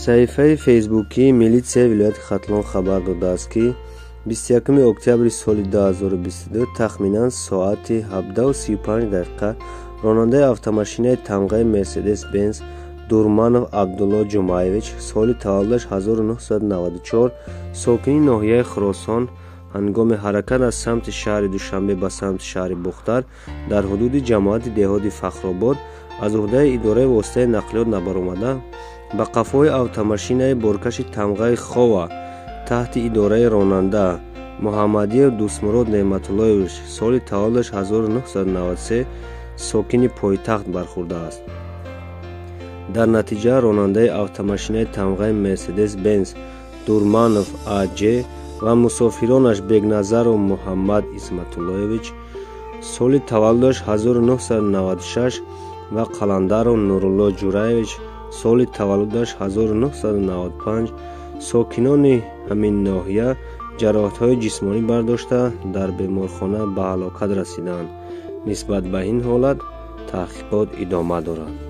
саҳифаи фейсбукии милитсияи вилояти Хатлон хабар додааст, ки 21 октябри соли 2022 тахминан соати 17:35 ронандаи автомошинаи тамғаи Мерседес-Бенз Дурманов Абдулло Ҷумаевич, соли таваллудаш 1994, сокини ноҳияи Хуросон, ҳангоми ҳаракат аз самти шаҳри Душанбе ба самти шаҳри Бухтар дар ҳудуди ҷамоати деҳоти Фахробод аз уҳдаи идораи воситаи нақлиёт набаромада, ба қафои автомошинаи боркаши тамғаи Хова таҳти идораи ронанда Муҳаммадиев Дустмурод Неъматуллоевич, соли таваллудаш 1993, сокини пойтахт бархӯрдааст. дар натиҷа ронандаи автомошинаи тамғаи Мерседес-Бенз Дурманов А.Ҷ. ва мусофиронаш Бегназаров Муҳаммад Исматуллоевич, соли таваллудаш 1996 ва Қаландаров Нурулло Ҷураевич, соли таваллудаш 1995, сокинони ҳамин ноҳия ҷароҳатҳои ҷисмонӣ бардошта дар беморхона ба ҳалокат расиданд. нисбат ба ин ҳолат таҳқиқот идома дорад.